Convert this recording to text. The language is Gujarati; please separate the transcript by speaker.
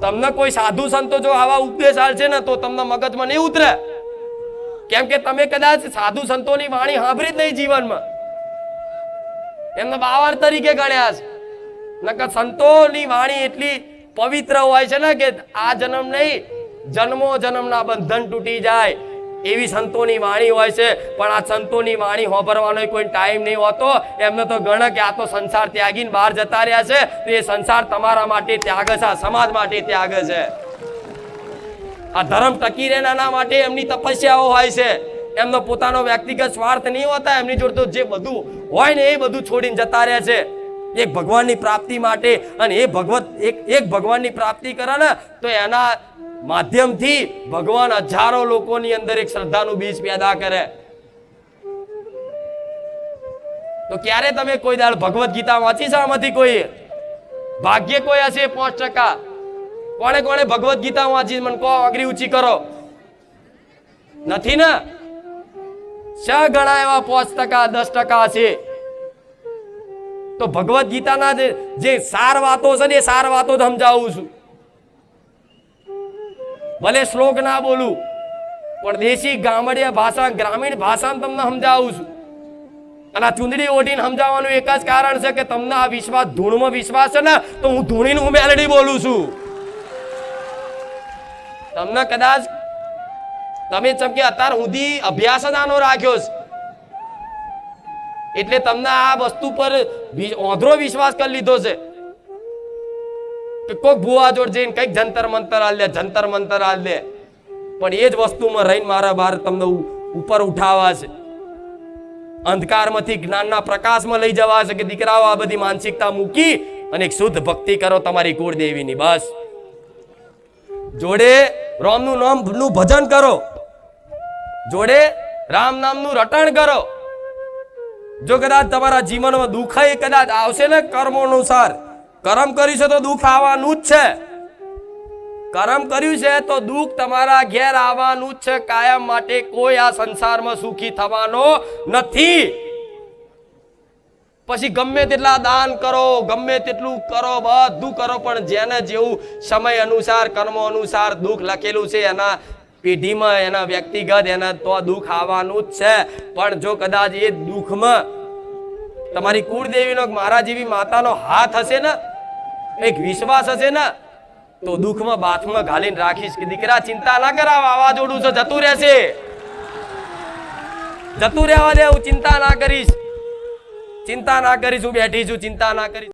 Speaker 1: તમને કોઈ સાધુ સંતો જો આવા ઉપદેશ આલશે ને તો તમને મગજમાં નહીં ઉતરે, કેમ કે તમે કદાચ સાધુ સંતોની વાણી સાંભળી જ નહીં જીવનમાં, એમને બાવર તરીકે ગણ્યા છે. નકર સંતોની વાણી એટલી પવિત્ર હોય છે ને કે આ જન્મ નહીં જન્મો જન્મના બંધન તૂટી જાય એવી સંતોની વાણી હોય છે. પણ આ સંતોની વાણી સાંભળવાનો કોઈ ટાઈમ નહીં હોતો. એમને તો ગણે કે આ તો સંસાર ત્યાગીને બહાર જતા રહ્યા છે, તો એ સંસાર તમારા માટે ત્યાગ છે, આ સમાજ માટે ત્યાગ છે. આ ધર્મ ટકી રહે એના માટે એમની તપસ્યાઓ હોય છે. એમનો પોતાનો વ્યક્તિગત સ્વાર્થ નહીં હોતા. એમની જોડે તો જે બધું હોય ને એ બધું છોડીને જતા રહ્યા છે એક ભગવાનની પ્રાપ્તિ માટે. અને એ ભગવત એક ભગવાનની પ્રાપ્તિ કરે ને તો એના માધ્યમથી ભગવાન હજારો લોકોની અંદર એક શ્રદ્ધાનું બીજ પેદા કરે. તો ક્યારે તમે કોઈ દાડ ભગવદ ગીતા વાંચી છે? આમાંથી કોઈ ભાગ્ય કોઈ હશે 5%. કોણે કોણે ભગવદ ગીતા વાંચી? મને કહો, આંગળી ઊંચી કરો. નથી ને? શા ઘણા એવા 5%, 10% હશે. તો ભગવદ ગીતાના જે સાર વાતો છે ને એ સાર વાતો જ સમજાવું છું. ભલે શ્લોક ના બોલું પણ દેશી ગામડિયા ભાષા, ગ્રામીણ ભાષામાં તમને સમજાવું છું. અને આ ચૂંદડી ઓઢીને સમજાવવાનું એક જ કારણ છે કે તમને આ વિશ્વાસ, ધૂળમાં વિશ્વાસ છે ને, તો હું ધૂણીને હું મેલડી બોલું છું. તમને કદાચ તમે ચમકે અત્યાર સુધી અભ્યાસ જ આનો રાખ્યો છે એટલે તમને આ વસ્તુ પર ઓંધળો વિશ્વાસ કરી લીધો છે કે કોઈક ભુવા જોડ જઈને કઈક જંતર મંતર આલ દે, જંતર મંતર આલ દે. પણ એ જ વસ્તુમાં રહીને મારા બહાર તમને ઉપર ઉઠાવવા છે, અંધકારમાંથી જ્ઞાનના પ્રકાશમાં લઈ જવા છે કે દીકરાઓ આ બધી માનસિકતા મૂકી અને એક શુદ્ધ ભક્તિ કરો તમારી કુળદેવીની. બસ જોડે રામનું નામનું ભજન કરો, જોડે રામ નામનું રટણ કરો. જો કદાચ તમારા જીવનમાં દુઃખ કદાચ આવશે ને કર્મો અનુસાર, કર્મ કર્યું છે તો દુઃખ આવવાનું જ છે. કર્મ કર્યું છે તો દુઃખ તમારા ઘેર આવવાનું જ છે કાયમ માટે. કોઈ આ સંસારમાં સુખી થવાનો નથી. પછી ગમે તેટલા દાન કરો, ગમે તેટલું કરો, બધું કરો, પણ જેને જેવું સમય અનુસાર, કર્મો અનુસાર દુઃખ લખેલું છે એના પેઢીમાં, એના વ્યક્તિગત, એના તો દુઃખ આવવાનું જ છે. પણ જો કદાચ એ દુઃખમાં તમારી કુળદેવીનો, મારા જેવી માતાનો હાથ હશે ને, એક વિશ્વાસ હશે ને, તો દુઃખમાં બાથમાં ઘાલીને રાખીશ કે દીકરા ચિંતા ના કરાવ, વાવાઝોડું છે જતું રહેશે, જતું રહેવા દે, હું ચિંતા ના કરીશ, ચિંતા ના કરીશ, હું બેઠી છું, ચિંતા ના કરીશ.